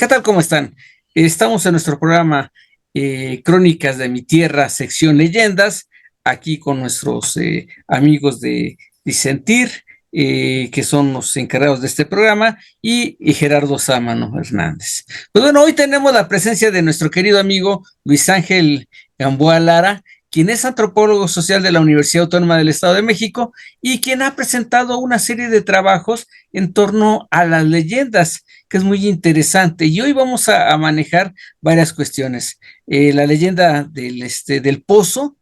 ¿Qué tal? ¿Cómo están? Estamos en nuestro programa Crónicas de mi Tierra, sección Leyendas, aquí con nuestros amigos de Disentir, que son los encargados de este programa, y Gerardo Sámano Hernández. Pues bueno, hoy tenemos la presencia de nuestro querido amigo Luis Ángel Gamboa Lara, quien es antropólogo social de la Universidad Autónoma del Estado de México y quien ha presentado una serie de trabajos en torno a las leyendas, que es muy interesante. Y hoy vamos a manejar varias cuestiones. La leyenda del Pozo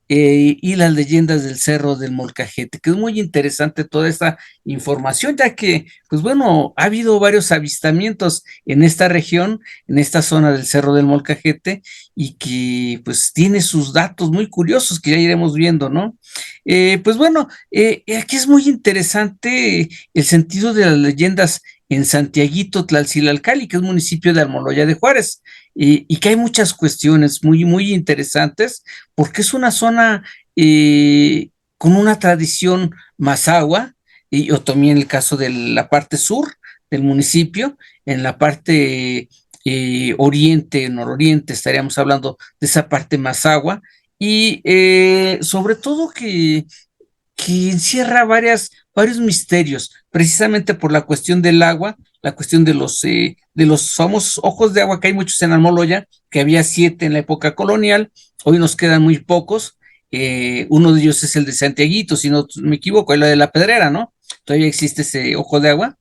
y las leyendas del Cerro del Molcajete, que es muy interesante toda esta información, ya que, pues bueno, ha habido varios avistamientos en esta región, en esta zona del Cerro del Molcajete, y que pues tiene sus datos muy curiosos que ya iremos viendo, ¿no? Pues bueno, aquí es muy interesante el sentido de las leyendas en Santiaguito, Tlalcilalcali, que es municipio de Almoloya de Juárez, y que hay muchas cuestiones muy interesantes, porque es una zona con una tradición mazahua, y o también el caso de la parte sur del municipio, en la parte oriente, nororiente, estaríamos hablando de esa parte mazahua, y sobre todo que encierra varios misterios, precisamente por la cuestión del agua, la cuestión de los famosos ojos de agua, que hay muchos en Almoloya, que había 7 en la época colonial, hoy nos quedan muy pocos. Uno de ellos es el de Santiaguito, si no me equivoco, es la de la Pedrera, ¿no? Todavía existe ese ojo de agua.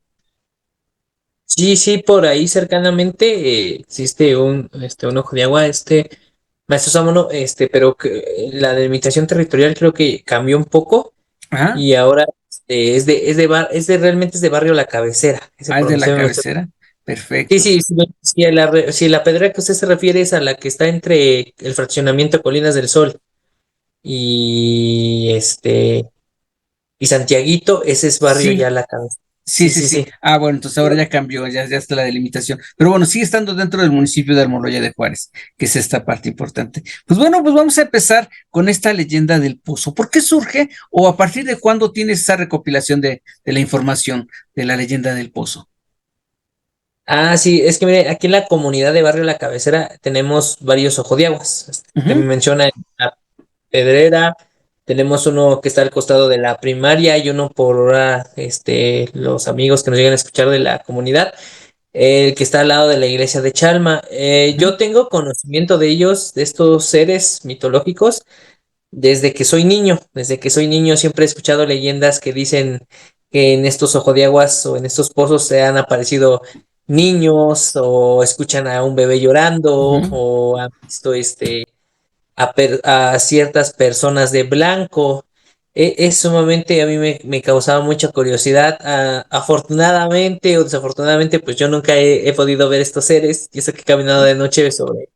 Sí, sí, por ahí cercanamente existe un ojo de agua, maestro Sámano, pero la delimitación territorial creo que cambió un poco Ajá. y ahora realmente es de barrio La Cabecera, ese Ah, es por de donde la usted me está. cabecera. Sí, Perfecto. sí, si la pedrera que usted se refiere es a la que está entre el fraccionamiento Colinas del Sol y y Santiaguito, ese es barrio Sí, ya La Cabecera. sí, Sí, sí, sí, sí. sí. Ah, bueno, entonces ahora ya cambió, ya está la delimitación. Pero bueno, sigue estando dentro del municipio de Almoloya de Juárez, que es esta parte importante. Pues bueno, pues vamos a empezar con esta leyenda del Pozo. ¿Por qué surge o a partir de cuándo tienes esa recopilación de la información de la leyenda del Pozo? Ah, sí, es que mire, aquí en la comunidad de Barrio La Cabecera tenemos varios ojo de aguas. Usted me Ujú, menciona la Pedrera, tenemos uno que está al costado de la primaria y uno por los amigos que nos llegan a escuchar de la comunidad, el que está al lado de la iglesia de Chalma. ujú, Yo tengo conocimiento de ellos, de estos seres mitológicos, desde que soy niño siempre he escuchado leyendas que dicen que en estos ojos de aguas o en estos pozos se han aparecido niños o escuchan a un bebé llorando ujú. o han visto a ciertas personas de blanco. Es sumamente, a mí me causaba mucha curiosidad. Afortunadamente o desafortunadamente, pues yo nunca he podido ver estos seres y eso que he caminado de noche sobre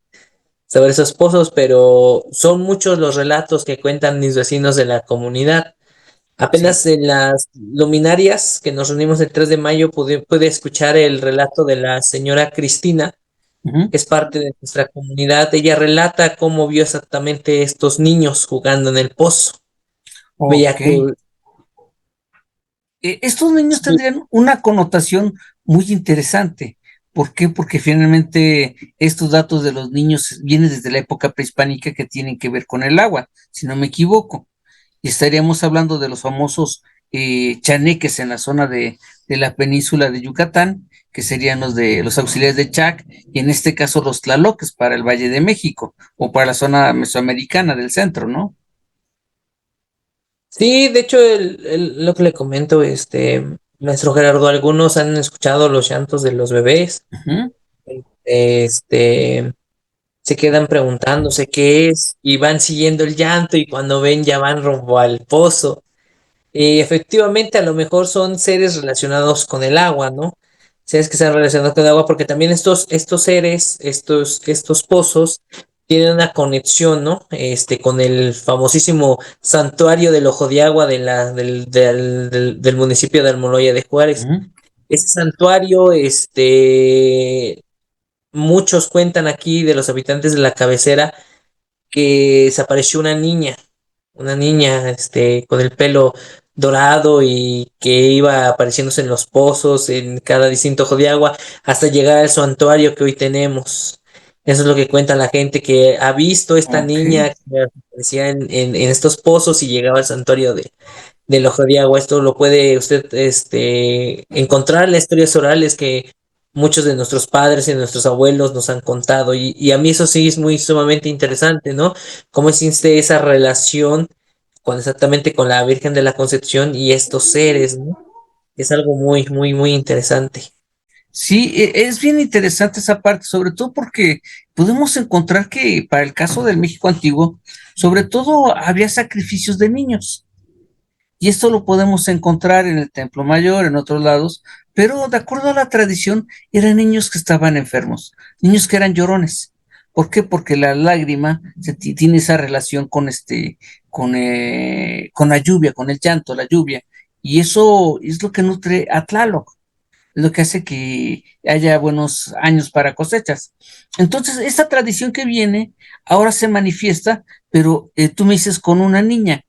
esos pozos, pero son muchos los relatos que cuentan mis vecinos de la comunidad. Sí. Apenas en las luminarias que nos reunimos el 3 de mayo pude escuchar el relato de la señora Cristina, Ujú. que es parte de nuestra comunidad. Ella relata cómo vio exactamente estos niños jugando en el pozo. Ok. Veía que Estos niños sí, tendrían una connotación muy interesante. ¿Por qué? Porque finalmente estos datos de los niños vienen desde la época prehispánica, que tienen que ver con el agua, si no me equivoco. Y estaríamos hablando de los famosos chaneques en la zona de la península de Yucatán, que serían los de los auxiliares de Chac, y en este caso los tlaloques para el Valle de México o para la zona mesoamericana del centro, ¿no? sí, de hecho, lo que le comento, maestro Gerardo, algunos han escuchado los llantos de los bebés. Ujú, Este, Se quedan preguntándose qué es y van siguiendo el llanto y cuando ven ya van rumbo al pozo. Y efectivamente a lo mejor son seres relacionados con el agua, ¿no? Seres que están relacionados con el agua porque también estos seres, estos pozos tienen una conexión, ¿no? Con el famosísimo santuario del Ojo de Agua del municipio de Almoloya de Juárez. ujú. Ese santuario, muchos cuentan aquí de los habitantes de la cabecera que desapareció una niña, con el pelo dorado y que iba apareciéndose en los pozos, en cada distinto ojo de agua, hasta llegar al santuario que hoy tenemos. Eso es lo que cuenta la gente que ha visto esta Ok. niña que aparecía en estos pozos y llegaba al santuario del ojo de agua. Esto lo puede usted encontrar en las historias orales que muchos de nuestros padres y nuestros abuelos nos han contado. Y a mí eso sí es muy sumamente interesante, ¿no? Cómo existe esa relación exactamente con la Virgen de la Concepción y estos seres, ¿no? Es algo muy, muy, muy interesante. Sí, es bien interesante esa parte, sobre todo porque podemos encontrar que para el caso del México antiguo, sobre todo había sacrificios de niños. Y esto lo podemos encontrar en el Templo Mayor, en otros lados, pero de acuerdo a la tradición, eran niños que estaban enfermos, niños que eran llorones. ¿Por qué? Porque la lágrima tiene esa relación con con la lluvia, con el llanto, la lluvia. Y eso es lo que nutre a Tlaloc, es lo que hace que haya buenos años para cosechas. Entonces, esta tradición que viene ahora se manifiesta, pero tú me dices con una niña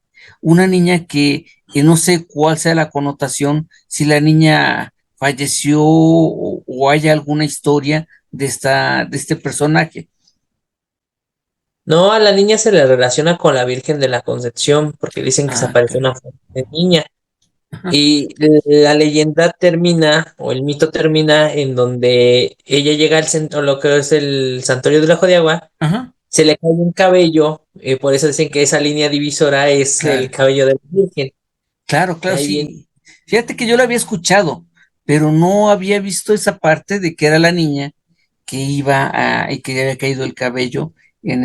que no sé cuál sea la connotación, si la niña falleció o hay alguna historia de este personaje. No, a la niña se le relaciona con la Virgen de la Concepción porque dicen que se Ah, apareció una caray. forma de niña. Ajá, Y la leyenda termina, o el mito termina, en donde ella llega al centro, lo que es el santuario del Ojo de Agua, ajá, se le cae un cabello, por eso dicen que esa línea divisora es el claro. cabello de la Virgen. Claro, claro, Ahí viene. sí. Fíjate que yo lo había escuchado, pero no había visto esa parte de que era la niña que y que le había caído el cabello en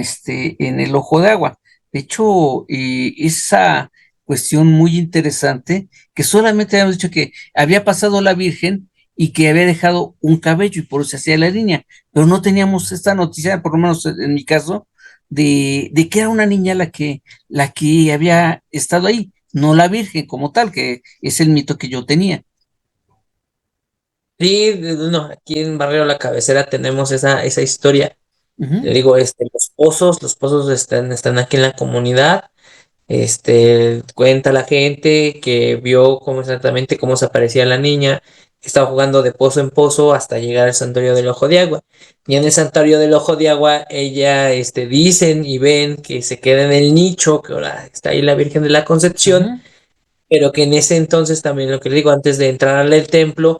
el ojo de agua. De hecho, esa cuestión muy interesante, que solamente habíamos dicho que había pasado la Virgen y que había dejado un cabello y por eso se hacía la línea, pero no teníamos esta noticia, por lo menos en mi caso, de que era una niña la que había estado ahí, no la Virgen como tal, que es el mito que yo tenía. Sí, no, aquí en Barrio La Cabecera tenemos esa historia. Le Ujú, digo, los pozos están aquí en la comunidad. Cuenta la gente que vio exactamente cómo se aparecía la niña, que estaba jugando de pozo en pozo hasta llegar al santuario del Ojo de Agua. Y en el santuario del Ojo de Agua, ella, dicen y ven que se queda en el nicho, que ahora está ahí la Virgen de la Concepción, ujú, pero que en ese entonces también, lo que le digo, antes de entrar al templo,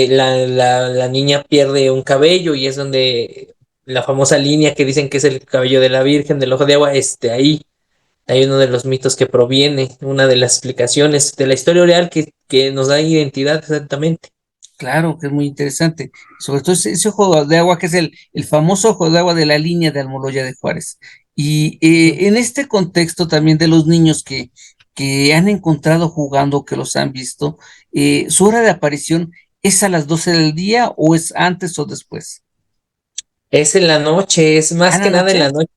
la niña pierde un cabello y es donde la famosa línea que dicen que es el cabello de la Virgen del Ojo de Agua, ahí. Hay uno de los mitos que proviene, una de las explicaciones de la historia real que nos da identidad exactamente. claro, que es muy interesante. Sobre todo ese ojo de agua que es el famoso ojo de agua de la línea de Almoloya de Juárez. Y en este contexto también de los niños que han encontrado jugando, que los han visto, ¿su hora de aparición es a las 12 del día o es antes o después? Es en la noche, es ¿Ah, más en la que nada en la noche? noche.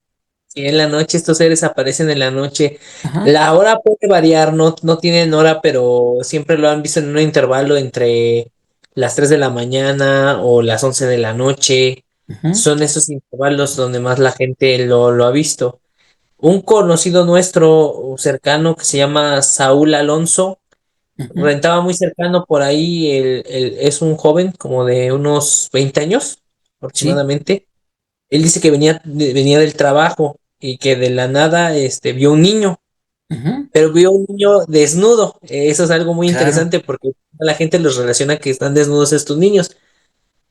Sí, en la noche estos seres aparecen en la noche. Ajá, La hora puede variar, no tienen hora, pero siempre lo han visto en un intervalo entre las 3 de la mañana o las 11 de la noche. ujú, Son esos intervalos donde más la gente lo ha visto. Un conocido nuestro cercano que se llama Saúl Alonso ujú, rentaba muy cercano por ahí, es un joven como de unos 20 años sí, aproximadamente. Él dice que venía del trabajo y que de la nada vio un niño, ujú, pero vio un niño desnudo. Eso es algo muy claro, interesante porque la gente los relaciona que están desnudos estos niños.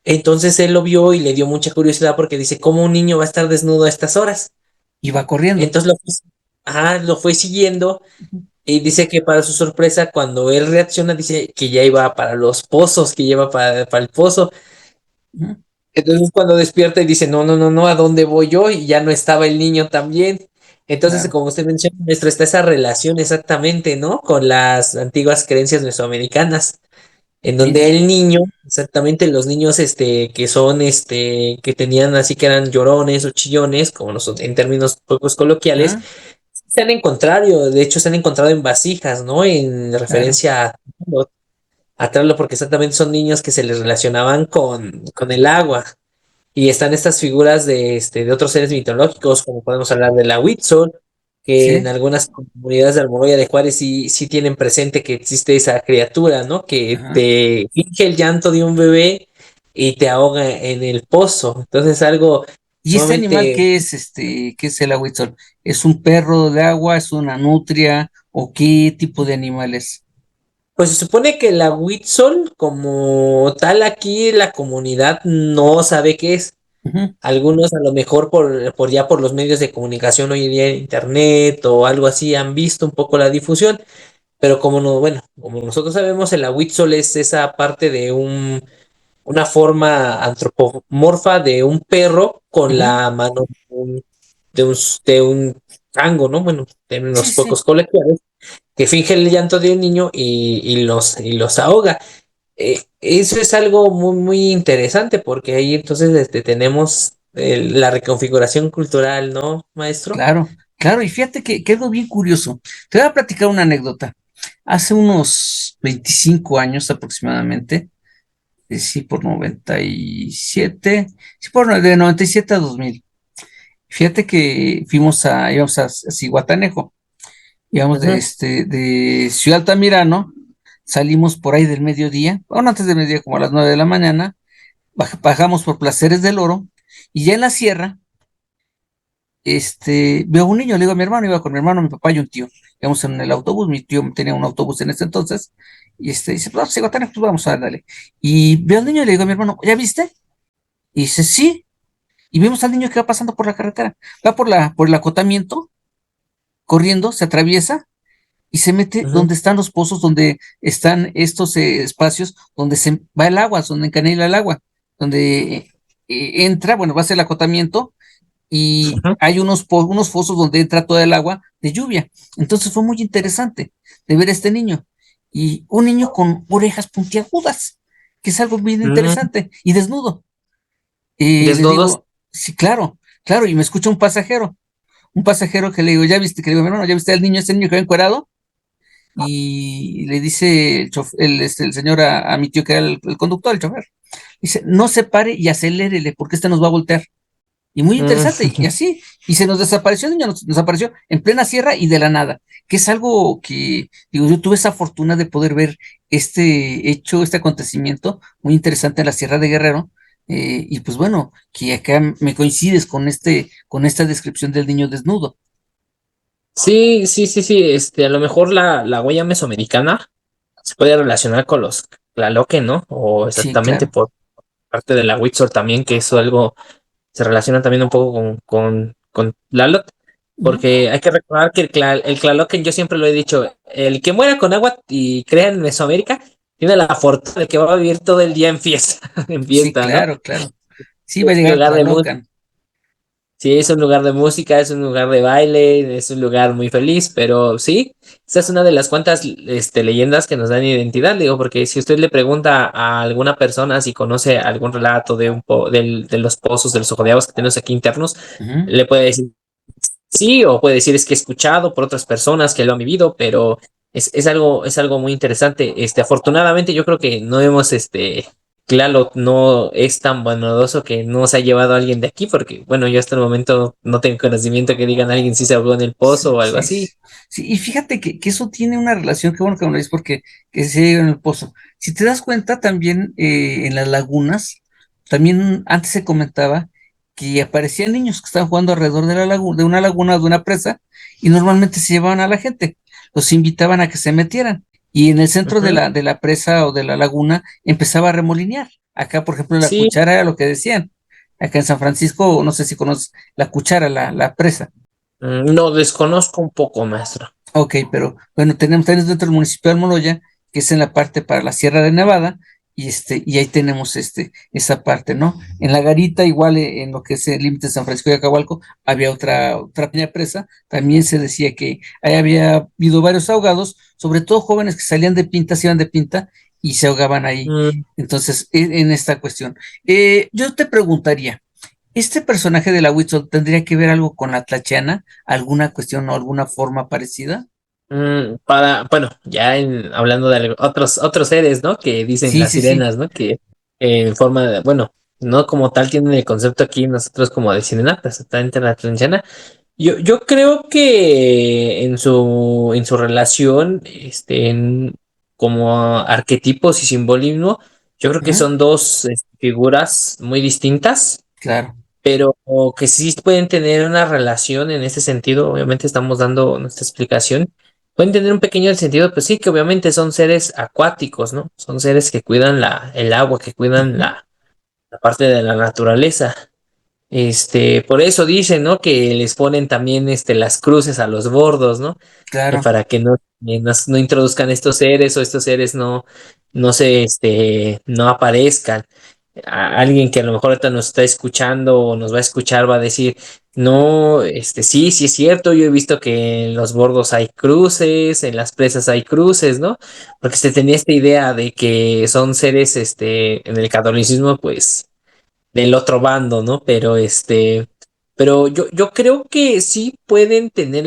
Entonces él lo vio y le dio mucha curiosidad porque dice, ¿cómo un niño va a estar desnudo a estas horas? iba corriendo. Entonces lo fue siguiendo. Y dice que para su sorpresa, cuando él reacciona, dice que ya iba para los pozos, que lleva para el pozo. Ujú, Entonces cuando despierta y dice, no, no, no, no, ¿a dónde voy yo? Y ya no estaba el niño también. Entonces, claro, como usted menciona, maestro, está esa relación exactamente, ¿no? Con las antiguas creencias mesoamericanas, en donde sí, el niño, exactamente los niños, que son, que tenían así que eran llorones o chillones, como en términos pocos coloquiales, ah, se han encontrado, de hecho se han encontrado en vasijas, ¿no? En claro, referencia a Trello, porque exactamente son niños que se les relacionaban con el agua. Y están estas figuras de otros seres mitológicos, como podemos hablar de la Huitzol, que en sí, algunas comunidades de Almoloya de Juárez sí tienen presente que existe esa criatura, ¿no? Que ajá. te finge el llanto de un bebé y te ahoga en el pozo. Entonces, algo ¿Y este animal sumamente, qué es, qué es el ahuitzol? ¿Es un perro de agua, es una nutria o qué tipo de animal es? pues se supone que la Huitzol, como tal, aquí la comunidad no sabe qué es. Ujú. Algunos a lo mejor por ya por los medios de comunicación hoy en día en internet o algo así han visto un poco la difusión, pero como no, bueno, como nosotros sabemos, el Ahuitzol es esa parte de una forma antropomorfa de un perro con Ujú. la mano de un chango, ¿no? Bueno, de Sí, unos sí, pocos colegiales que finge el llanto de un niño y los ahoga. Eso es algo muy, muy interesante porque ahí entonces tenemos la reconfiguración cultural, ¿no, maestro? claro, claro. Y fíjate que algo bien curioso. Te voy a platicar una anécdota. Hace unos 25 años aproximadamente, sí, por 97, sí, de 97 a 2000. Fíjate que íbamos a Zihuatanejo, íbamos Ujú, de Ciudad Altamirano, salimos por ahí del mediodía, bueno, antes del mediodía, como a las 9 de la mañana, bajamos por Placeres del Oro, y ya en la sierra, veo un niño, le digo a mi hermano, iba con mi hermano, mi papá y un tío, íbamos en el autobús, mi tío tenía un autobús en ese entonces, y dice, pues, Zihuatanejo, pues vamos a darle. Y veo al niño y le digo a mi hermano, ¿ya viste? Y dice, sí. Y vemos al niño que va pasando por la carretera, va por el acotamiento, corriendo, se atraviesa y se mete ujú, donde están los pozos, donde están estos espacios donde se va el agua, donde encanila el agua, donde entra, bueno, va a ser el acotamiento y ujú. hay unos pozos donde entra toda el agua de lluvia. Entonces fue muy interesante de ver a este niño y un niño con orejas puntiagudas, que es algo bien Mm, interesante y desnudo. Y le desnudos. digo, sí, claro, claro, y me escucha un pasajero que le digo, ¿ya viste? Que le digo, mi hermano, ¿ya viste al niño, ese niño que va encuerado? Y le dice el señor a mi tío que era el conductor, el chofer, dice, no se pare y acelérele, porque este nos va a voltear. Y muy Mm, interesante, y así, y se nos desapareció el niño, nos apareció en plena sierra y de la nada, que es algo que, digo, yo tuve esa fortuna de poder ver este hecho, este acontecimiento muy interesante en la Sierra de Guerrero, y pues bueno, que acá me coincides con esta descripción del niño desnudo. sí, sí, sí, sí. A lo mejor la huella mesoamericana se puede relacionar con los Tlaloque, ¿no? O Sí, exactamente claro. por parte de la Huitzol también, que eso algo se relaciona también un poco con Tlaloc, Ujú. porque hay que recordar que el Tlaloque, yo siempre lo he dicho, el que muera con agua y crea en Mesoamérica, tiene la fortuna de que va a vivir todo el día en fiesta, en Sí, fiesta, ¿no? claro, claro. Sí, va a Es un llegar lugar de Tlalocan. Sí, es un lugar de música, es un lugar de baile, es un lugar muy feliz, pero sí, esa es una de las cuantas leyendas que nos dan identidad, digo, porque si usted le pregunta a alguna persona si conoce algún relato de los pozos, de los ojodeados que tenemos aquí internos, Ujú. le puede decir sí, o puede decir es que he escuchado por otras personas que lo han vivido, pero es algo muy interesante. Afortunadamente yo creo que no hemos, claro, no es tan bondadoso que no se ha llevado a alguien de aquí, porque bueno, yo hasta el momento no tengo conocimiento que digan alguien si se ahogó en el pozo Sí, o algo sí, así. sí. Sí, y fíjate que eso tiene una relación, qué bueno que me lo dices, porque que se llega en el pozo. Si te das cuenta, también en las lagunas, también antes se comentaba que aparecían niños que estaban jugando alrededor de la laguna, de una laguna o de una presa, y normalmente se llevaban a la gente, los invitaban a que se metieran. Y en el centro Ujú. de la presa o de la laguna empezaba a remolinear. Acá, por ejemplo, en la Sí, cuchara era lo que decían. Acá en San Francisco, no sé si conoces la cuchara, la presa. no desconozco un poco, maestro. Ok, pero bueno, tenemos dentro del municipio de Almoloya, que es en la parte para la Sierra de Nevada, y ahí tenemos esa parte, ¿no? En la Garita, igual en lo que es el límite de San Francisco y Acahualco, había otra pequeña presa, también se decía que ahí había habido varios ahogados, sobre todo jóvenes que salían de pinta, se iban de pinta y se ahogaban ahí. Mm, Entonces, en esta cuestión. Yo te preguntaría, ¿este personaje de la Huitzol tendría que ver algo con la Tlachiana? ¿Alguna cuestión o alguna forma parecida? bueno, ya hablando de otros seres, ¿no? Que dicen Sí, las sí, sí. sirenas, ¿no? Que en forma de, bueno, no como tal tienen el concepto aquí nosotros como de sirena, exactamente la atlanciana, Yo creo que en su relación, como arquetipos y simbolismo, yo creo que Ujú. son dos figuras muy distintas, Claro, pero que sí pueden tener una relación en ese sentido. Obviamente estamos dando nuestra explicación. Pueden tener un pequeño sentido, pues sí, que obviamente son seres acuáticos, ¿no? Son seres que cuidan el agua, que cuidan ujú, la parte de la naturaleza. Por eso dicen, ¿no? Que les ponen también, las cruces a los bordos, ¿no? claro. Para que no introduzcan estos seres o estos seres no aparezcan. Alguien que a lo mejor ahorita nos está escuchando o nos va a escuchar va a decir, no, sí, sí es cierto, yo he visto que en los bordos hay cruces, en las presas hay cruces, ¿no? Porque se tenía esta idea de que son seres, en el catolicismo, pues del otro bando, ¿no? Pero yo creo que sí pueden tener,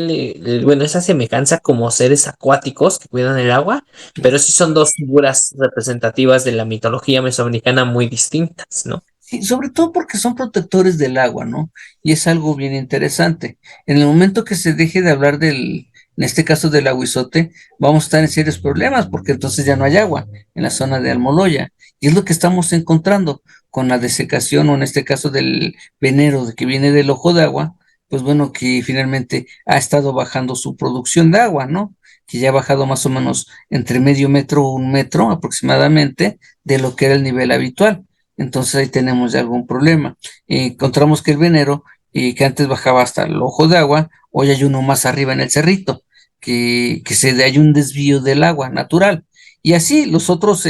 bueno, esa semejanza como seres acuáticos que cuidan el agua, pero sí son dos figuras representativas de la mitología mesoamericana muy distintas, ¿no? Sí, sobre todo porque son protectores del agua, ¿no? Y es algo bien interesante. En el momento que se deje de hablar en este caso del aguizote, vamos a estar en serios problemas porque entonces ya no hay agua en la zona de Almoloya. Y es lo que estamos encontrando con la desecación o en este caso del venero de que viene del ojo de agua, pues bueno, que finalmente ha estado bajando su producción de agua, ¿no? Que ya ha bajado más o menos entre medio metro o un metro aproximadamente de lo que era el nivel habitual. Entonces ahí tenemos ya algún problema. Encontramos que el venero, que antes bajaba hasta el ojo de agua, hoy hay uno más arriba en el cerrito, hay un desvío del agua natural. Y así los otros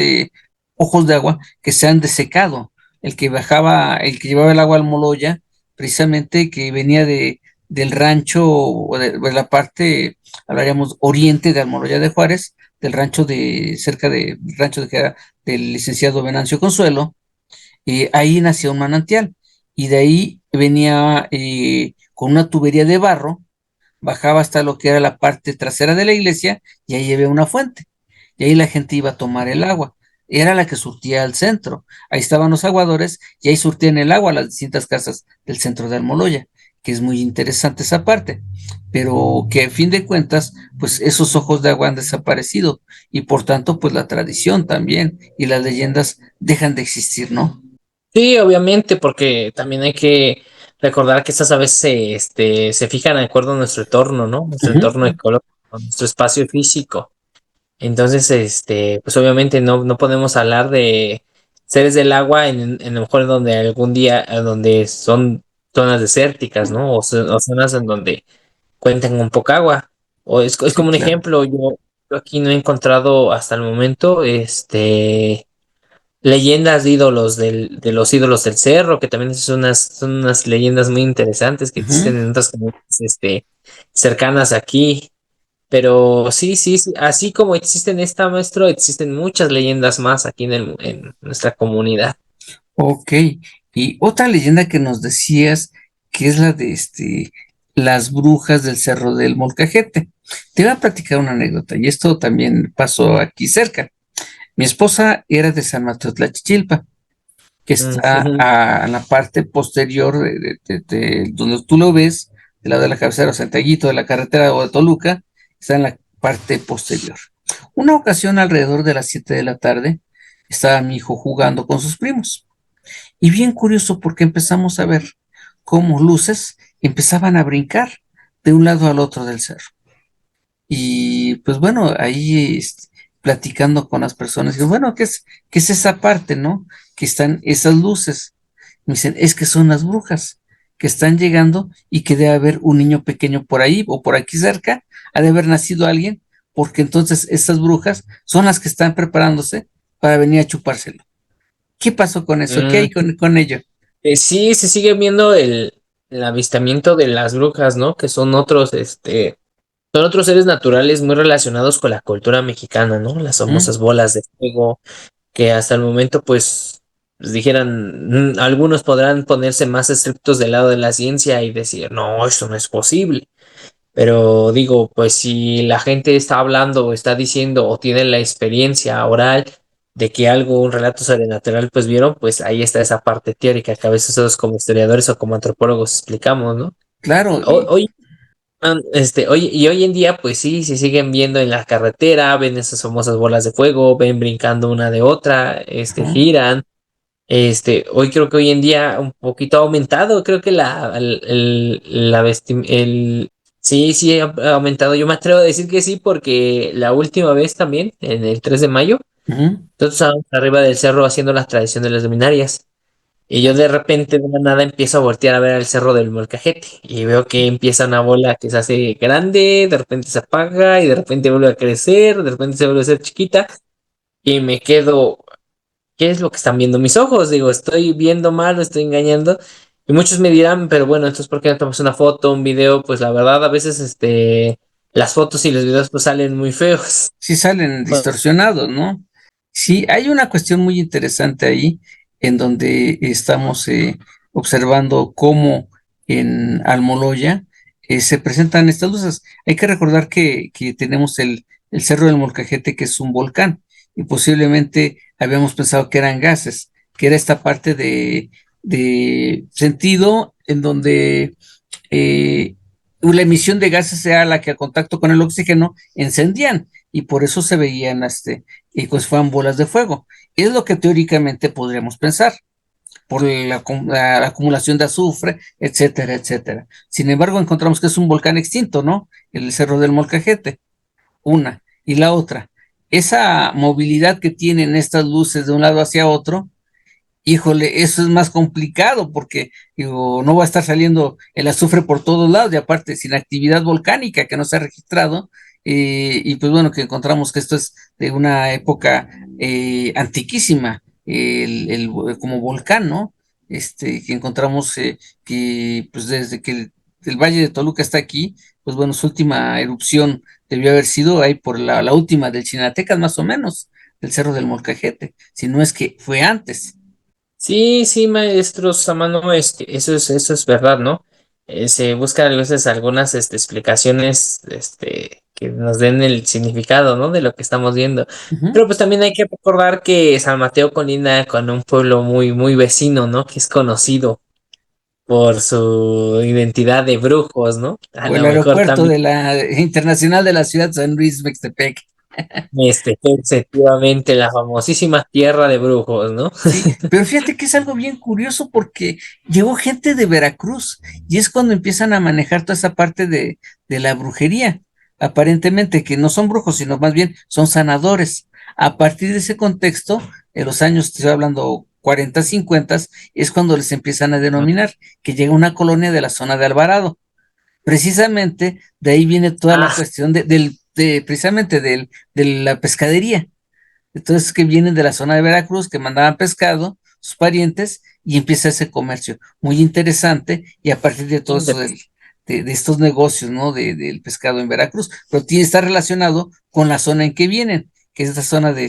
ojos de agua que se han desecado. El que llevaba el agua al Moloya, precisamente que venía del rancho o de la parte, hablaríamos, oriente de Almoloya de Juárez, del rancho cerca del rancho que era del licenciado Venancio Consuelo. Ahí nació un manantial y de ahí venía con una tubería de barro, bajaba hasta lo que era la parte trasera de la iglesia y ahí había una fuente y ahí la gente iba a tomar el agua. Era la que surtía al centro. Ahí estaban los aguadores y ahí surtían el agua a las distintas casas del centro de Almoloya, que es muy interesante esa parte, pero que a fin de cuentas, pues esos ojos de agua han desaparecido y por tanto, pues la tradición también y las leyendas dejan de existir, ¿no? Sí, obviamente, porque también hay que recordar que estas aves se fijan de acuerdo a nuestro entorno, ¿no? Nuestro Ujú. entorno ecológico, nuestro espacio físico. Entonces, pues obviamente no podemos hablar de seres del agua en lo mejor donde algún día, donde son zonas desérticas, ¿no? O zonas en donde cuentan con poca agua. Es Sí, como un claro. ejemplo, yo aquí no he encontrado hasta el momento, leyendas de ídolos de los ídolos del cerro, que también son unas leyendas muy interesantes que Ujú. existen en otras comunidades, cercanas aquí. Pero sí, sí, sí, así como existen esta, maestro, existen muchas leyendas más aquí en nuestra comunidad. Ok. Y otra leyenda que nos decías, que es la de las brujas del Cerro del Molcajete. Te voy a platicar una anécdota, y esto también pasó aquí cerca. Mi esposa era de San Mateo Tlachichilpa, que está Ujú. en la parte posterior de donde tú lo ves, del lado de la cabecera o Santiaguito, de la carretera o de Toluca, está en la parte posterior. Una ocasión, alrededor de las 7 de la tarde, estaba mi hijo jugando con sus primos. Y bien curioso porque empezamos a ver cómo luces empezaban a brincar de un lado al otro del cerro. Y pues bueno, ahí platicando con las personas, digo, bueno, qué es esa parte, no? Que están esas luces. Me dicen, es que son las brujas que están llegando y que debe haber un niño pequeño por ahí o por aquí cerca, ha de haber nacido alguien, porque entonces estas brujas son las que están preparándose para venir a chupárselo. ¿Qué pasó con eso? ¿Qué hay Mm, con ello? sí, se sigue viendo el avistamiento de las brujas, ¿no? Que son otros seres naturales muy relacionados con la cultura mexicana, ¿no? Las Ujú. famosas bolas de fuego, que hasta el momento, pues dijeran, algunos podrán ponerse más estrictos del lado de la ciencia y decir, no, eso no es posible. Pero digo, pues si la gente está hablando o está diciendo o tiene la experiencia oral de que algo, un relato sobrenatural, pues vieron, pues ahí está esa parte teórica que a veces nosotros como historiadores o como antropólogos explicamos, ¿no? Claro, Oye, Oye, y hoy en día, pues sí, se siguen viendo en la carretera, ven esas famosas bolas de fuego, ven brincando una de otra, Ajá, giran. Hoy creo que hoy en día un poquito ha aumentado, creo que sí, sí ha aumentado. Yo me atrevo a decir que sí, porque la última vez también, en el 3 de mayo, ujú. nosotros estábamos arriba del cerro haciendo las tradiciones luminarias. Y yo de repente de la nada empiezo a voltear a ver el cerro del Molcajete y veo que empieza una bola que se hace grande, de repente se apaga y de repente vuelve a crecer, de repente se vuelve a hacer chiquita y me quedo, ¿qué es lo que están viendo mis ojos? Digo, ¿estoy viendo mal o estoy engañando? Y muchos me dirán, pero bueno, entonces ¿por qué no tomas una foto, un video? Pues la verdad, a veces las fotos y los videos pues salen muy feos. Sí salen distorsionados, ¿no? Sí, hay una cuestión muy interesante ahí en donde estamos observando cómo en Almoloya se presentan estas luces. Hay que recordar que tenemos el Cerro del Molcajete, que es un volcán, y posiblemente habíamos pensado que eran gases, que era esta parte de sentido en donde la emisión de gases era la que al contacto con el oxígeno encendían y por eso se veían y pues fueran bolas de fuego. Es lo que teóricamente podríamos pensar por la acumulación de azufre, etcétera, etcétera. Sin embargo, encontramos que es un volcán extinto, ¿no? El Cerro del Molcajete, una. Y la otra, esa movilidad que tienen estas luces de un lado hacia otro, híjole, eso es más complicado porque digo, no va a estar saliendo el azufre por todos lados y aparte sin actividad volcánica que no se ha registrado. Y pues bueno, que encontramos que esto es de una época antiquísima, como volcán, ¿no? Que encontramos que pues desde que el Valle de Toluca está aquí, pues bueno, su última erupción debió haber sido ahí por la última del Chinatecas más o menos, del Cerro del Molcajete, si no es que fue antes. Sí, sí, maestro Samano, eso es verdad, ¿no? Se buscan a veces algunas explicaciones que nos den el significado, ¿no? De lo que estamos viendo. Ujú. Pero pues también hay que recordar que San Mateo colinda con un pueblo muy, muy vecino, ¿no? Que es conocido por su identidad de brujos, ¿no? A O el lo mejor aeropuerto también, de la internacional de la ciudad San Luis Mextepec. efectivamente, la famosísima tierra de brujos, ¿no? Sí, pero fíjate que es algo bien curioso porque llegó gente de Veracruz y es cuando empiezan a manejar toda esa parte de la brujería. Aparentemente que no son brujos, sino más bien son sanadores. A partir de ese contexto, en los años, te estoy hablando 40, 50, es cuando les empiezan a denominar que llega una colonia de la zona de Alvarado. Precisamente de ahí viene toda la Ah, cuestión precisamente de la pescadería. Entonces, que vienen de la zona de Veracruz, que mandaban pescado, sus parientes, y empieza ese comercio muy interesante, y a partir de todo eso de estos negocios, ¿no? Del pescado en Veracruz, pero tiene que estar relacionado con la zona en que vienen, que es esta zona de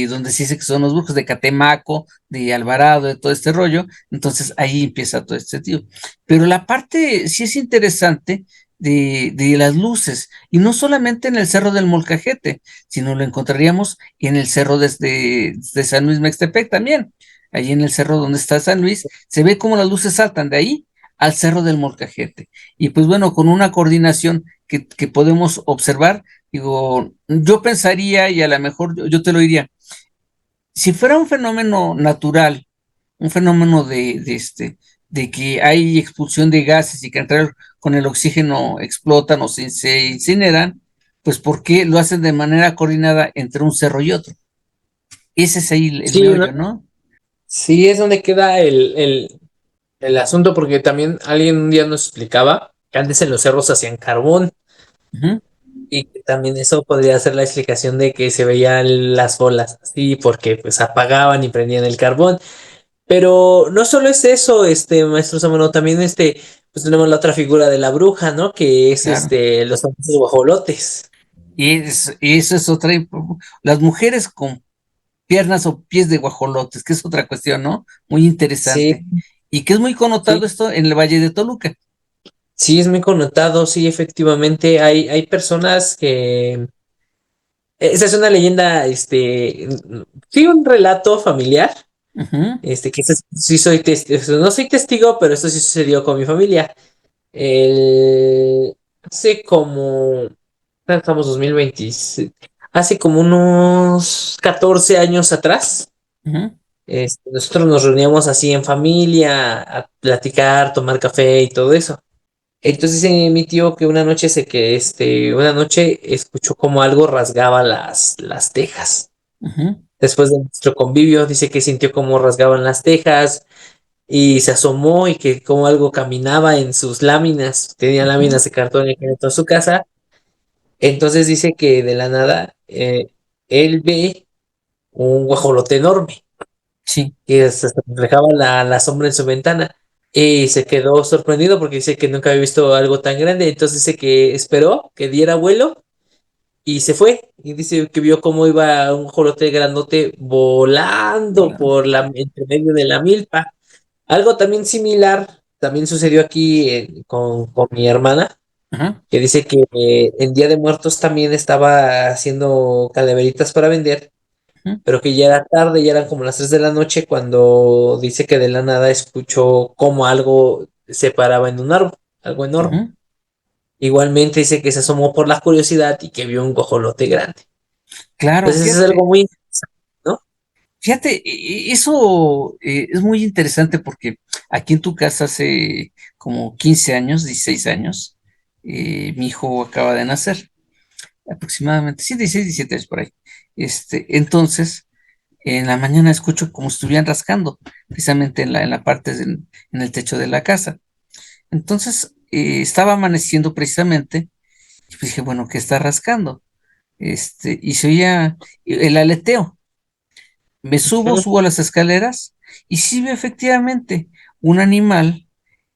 donde se dice que son los brujos, de Catemaco, de Alvarado, de todo este rollo, entonces ahí empieza todo este tío. Pero la parte sí es interesante de las luces, y no solamente en el Cerro del Molcajete, sino lo encontraríamos en el cerro de San Luis Mextepec también. Ahí en el cerro donde está San Luis, se ve cómo las luces saltan de ahí al cerro del Molcajete. Y pues bueno, con una coordinación que podemos observar, digo, yo pensaría y a lo mejor yo te lo diría, si fuera un fenómeno natural, un fenómeno de que hay expulsión de gases y que entrar con el oxígeno explotan o se incineran, pues ¿por qué lo hacen de manera coordinada entre un cerro y otro? Ese es ahí el sí, ¿no? meollo, ¿no? Sí, es donde queda el asunto, porque también alguien un día nos explicaba que antes en los cerros hacían carbón Ujú, y que también eso podría ser la explicación de que se veían las bolas así, porque pues apagaban y prendían el carbón. Pero no solo es eso, maestro Samano, también pues tenemos la otra figura de la bruja, ¿no? Que es claro. los famosos guajolotes. Y eso es otra, las mujeres con piernas o pies de guajolotes, que es otra cuestión, ¿no? Muy Sí, interesante. Y que es muy sí, connotado esto en el Valle de Toluca. sí, es muy connotado, sí, efectivamente. Hay personas que esa es una leyenda, sí, un relato familiar, Ujú, que sí soy testigo, no soy testigo, pero esto sí sucedió con mi familia. El, hace como, estamos 2026, hace como unos 14 años atrás, Ujú, nosotros nos reuníamos así en familia a platicar, tomar café y todo eso. Entonces mi tío que una noche escuchó como algo rasgaba las tejas. ujú, Después de nuestro convivio, dice que sintió como rasgaban las tejas y se asomó y que como algo caminaba en sus láminas. Tenía ujú. láminas de cartón en toda su casa. Entonces dice que de la nada él ve un guajolote enorme Sí. que se reflejaba la sombra en su ventana. Y se quedó sorprendido porque dice que nunca había visto algo tan grande. Entonces dice que esperó que diera vuelo y se fue. Y dice que vio cómo iba un jolote grandote volando Volando. por entre medio de la milpa. Algo también similar también sucedió aquí con mi hermana, Ajá, que dice que en Día de Muertos también estaba haciendo calaveritas para vender, ujú, pero que ya era tarde, ya eran como las 3 de la noche cuando dice que de la nada escuchó como algo se paraba en un árbol, algo enorme. ujú. Igualmente dice que se asomó por la curiosidad y que vio un guajolote grande. Claro, Entonces es algo fíjate. muy interesante, ¿no? Fíjate, eso es muy interesante porque aquí en tu casa hace como 15 años, 16 años, mi hijo acaba de nacer, aproximadamente, sí, 16, 17 años por ahí. Entonces, en la mañana escucho como si estuvieran rascando, precisamente en la parte, en el techo de la casa. Entonces, estaba amaneciendo precisamente, y pues dije, bueno, ¿qué está rascando? Y se oía el aleteo. Me subo, Ujú, subo a las escaleras y sí veo efectivamente un animal,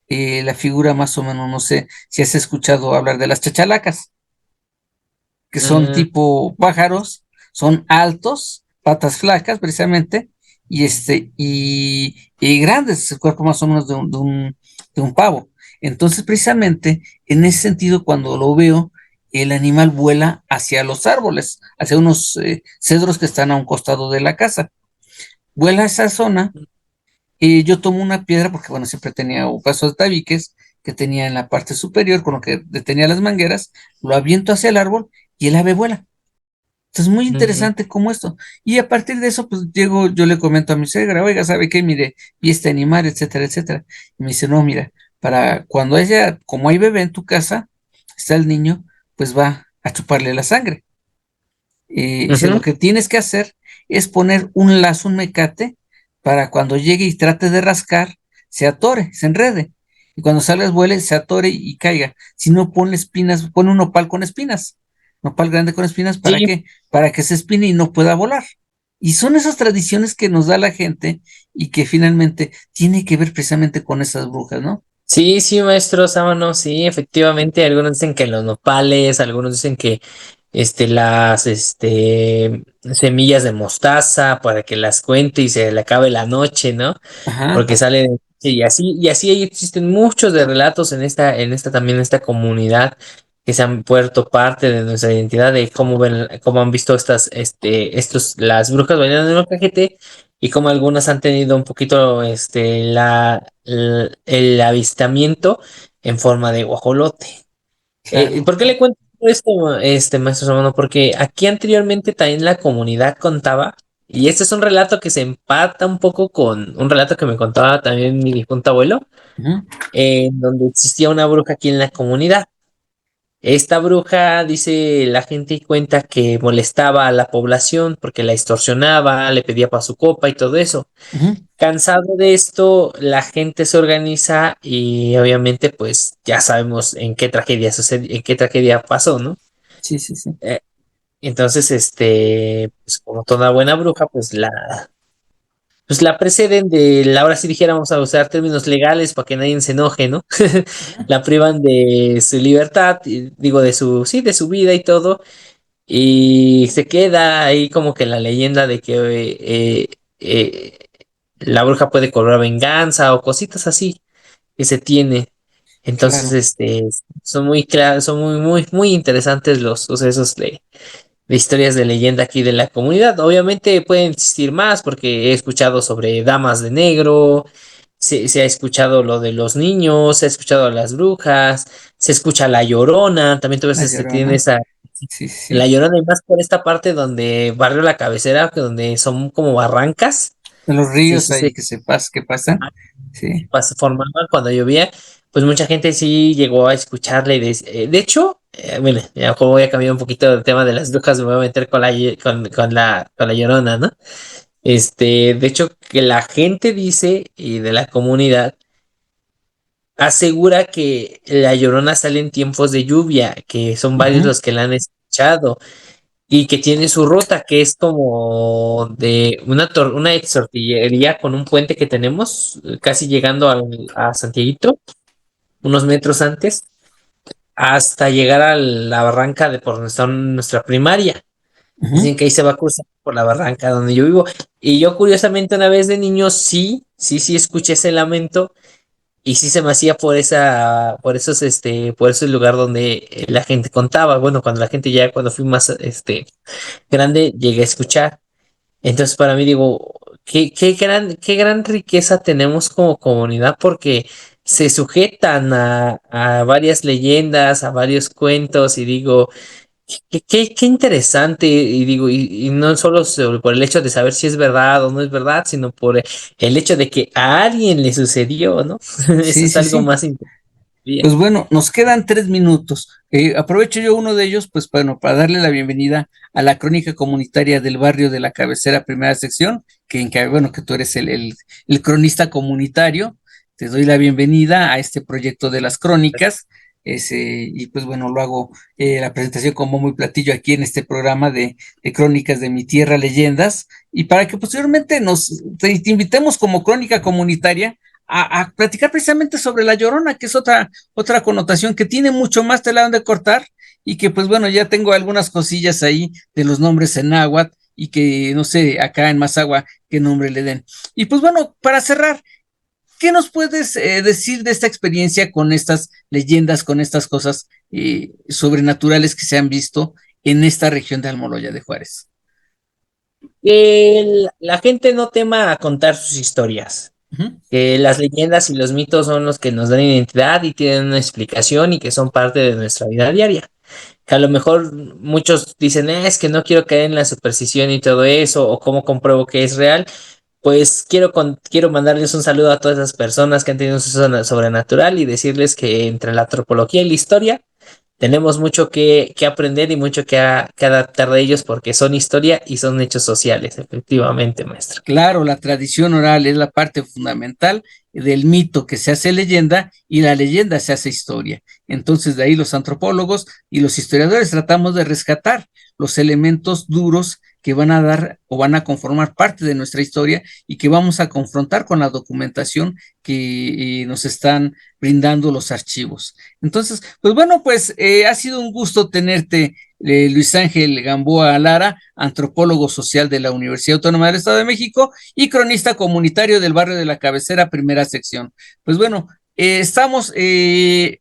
la figura más o menos, no sé si has escuchado hablar de las chachalacas, que son mm, tipo pájaros, son altos, patas flacas precisamente, y grandes, el cuerpo más o menos de un pavo. Entonces, precisamente, en ese sentido, cuando lo veo, el animal vuela hacia los árboles, hacia unos cedros que están a un costado de la casa. Vuela a esa zona y yo tomo una piedra, porque bueno, siempre tenía un paso de tabiques que tenía en la parte superior, con lo que detenía las mangueras, lo aviento hacia el árbol y el ave vuela. Entonces, muy ujú, interesante como esto. Y a partir de eso, pues llego, yo le comento a mi suegra, oiga, ¿sabe qué? Mire, vi este animal, etcétera, etcétera. Y me dice, no, mira, para cuando haya, como hay bebé en tu casa, está el niño, pues va a chuparle la sangre. Dice, lo ujú. que tienes que hacer es poner un lazo, un mecate, para cuando llegue y trate de rascar, se atore, se enrede. Y cuando salgas, vuele, se atore y caiga. Si no, ponle espinas, pone un nopal con espinas. Nopal grande con espinas, ¿para Sí, qué? Para que se espine y no pueda volar. Y son esas tradiciones que nos da la gente y que finalmente tiene que ver precisamente con esas brujas, ¿no? sí, sí, maestro Sábano, sí, efectivamente, algunos dicen que los nopales, algunos dicen que las semillas de mostaza para que las cuente y se le acabe la noche, ¿no? Ajá, Porque salen y así ahí existen muchos de relatos también en esta comunidad que se han puesto parte de nuestra identidad de cómo ven, cómo han visto las brujas bailando en el cajete y cómo algunas han tenido un poquito el avistamiento en forma de guajolote. claro. ¿Por qué le cuento esto, maestro Romano? Porque aquí anteriormente también la comunidad contaba, y este es un relato que se empata un poco con un relato que me contaba también mi difunto abuelo, Ujú, en donde existía una bruja aquí en la comunidad. Esta bruja, dice la gente y cuenta que molestaba a la población porque la extorsionaba, le pedía para su copa y todo eso. ujú. Cansado de esto, la gente se organiza y obviamente pues ya sabemos en qué tragedia sucedió, en qué tragedia pasó, ¿no? Sí, sí, sí. Eh, entonces, pues como toda buena bruja, pues la preceden ahora sí dijéramos a usar términos legales para que nadie se enoje, ¿no? Ujú, La privan de su libertad, digo, sí, de su vida y todo, y se queda ahí como que la leyenda de que la bruja puede cobrar venganza o cositas así que se tiene. Entonces, claro. son muy claros, son muy, muy, muy interesantes los sucesos de historias de leyenda aquí de la comunidad. Obviamente pueden existir más porque he escuchado sobre damas de negro, se ha escuchado lo de los niños, se ha escuchado a las brujas, se escucha La Llorona, también tú La veces se tiene Llorona. esa, Sí, sí, La sí. Llorona y más por esta parte donde Barrio La Cabecera, que donde son como barrancas, De los sí, ríos sí, sí, ahí que pasan. Sí. se formaban cuando llovía, pues mucha gente sí llegó a escucharla y de hecho, bueno, ya como voy a cambiar un poquito del tema de las brujas, me voy a meter con con la Llorona, ¿no? De hecho, que la gente dice y de la comunidad asegura que la Llorona sale en tiempos de lluvia, que son varios Ujú, los que la han escuchado y que tiene su ruta, que es como de una ex tortillería con un puente que tenemos, casi llegando a Santiaguito, unos metros antes, hasta llegar a la barranca de por donde está nuestra primaria. ujú. Dicen que ahí se va a cruzar por la barranca donde yo vivo. Y yo curiosamente una vez de niño sí escuché ese lamento y sí se me hacía por ese lugar donde la gente contaba. Bueno, cuando la gente ya, cuando fui más, grande, llegué a escuchar. Entonces para mí digo, qué gran riqueza tenemos como comunidad porque se sujetan a varias leyendas, a varios cuentos y digo, qué interesante, y digo, y no solo por el hecho de saber si es verdad o no es verdad, sino por el hecho de que a alguien le sucedió, ¿no? Eso Sí, es sí, algo sí. más interesante. Pues bueno, nos quedan 3 minutos. Aprovecho yo uno de ellos, pues bueno, para darle la bienvenida a la crónica comunitaria del barrio de la Cabecera, primera sección, bueno, que tú eres el cronista comunitario. Te doy la bienvenida a este proyecto de las crónicas. Y pues bueno, lo hago la presentación como muy platillo aquí en este programa de Crónicas de mi Tierra, Leyendas, y para que posteriormente te invitemos como crónica comunitaria a platicar precisamente sobre La Llorona, que es otra connotación que tiene mucho más tela donde cortar y que pues bueno, ya tengo algunas cosillas ahí de los nombres en náhuatl y que no sé acá en Mazagua qué nombre le den. Y pues bueno, para cerrar, ¿qué nos puedes decir de esta experiencia con estas leyendas, con estas cosas sobrenaturales que se han visto en esta región de Almoloya de Juárez? Que la gente no tema a contar sus historias, Uh -huh, que las leyendas y los mitos son los que nos dan identidad y tienen una explicación y que son parte de nuestra vida diaria. Que a lo mejor muchos dicen, es que no quiero caer en la superstición y todo eso, o cómo compruebo que es real. Pues quiero mandarles un saludo a todas esas personas que han tenido un suceso sobrenatural y decirles que entre la antropología y la historia tenemos mucho que aprender y mucho que adaptar de ellos porque son historia y son hechos sociales, efectivamente, maestro. claro, la tradición oral es la parte fundamental del mito que se hace leyenda y la leyenda se hace historia. Entonces, de ahí los antropólogos y los historiadores tratamos de rescatar los elementos duros que van a dar o van a conformar parte de nuestra historia y que vamos a confrontar con la documentación que nos están brindando los archivos. Entonces, pues bueno, pues ha sido un gusto tenerte, Luis Ángel Gamboa Lara, antropólogo social de la Universidad Autónoma del Estado de México y cronista comunitario del barrio de la Cabecera, primera sección. Pues bueno, estamos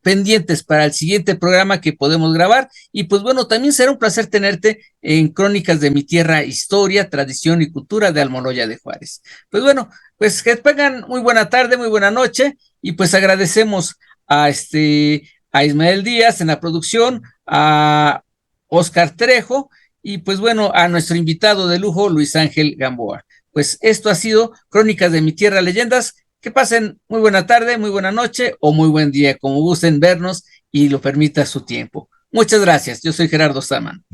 pendientes para el siguiente programa que podemos grabar y pues bueno, también será un placer tenerte en Crónicas de mi Tierra, Historia, Tradición y Cultura de Almoloya de Juárez. Pues bueno, pues que tengan muy buena tarde, muy buena noche y pues agradecemos a Ismael Díaz en la producción, a Oscar Trejo y pues bueno, a nuestro invitado de lujo, Luis Ángel Gamboa. Pues esto ha sido Crónicas de mi Tierra, Leyendas. Que pasen muy buena tarde, muy buena noche o muy buen día, como gusten vernos y lo permita su tiempo. Muchas gracias. Yo soy Gerardo Saman.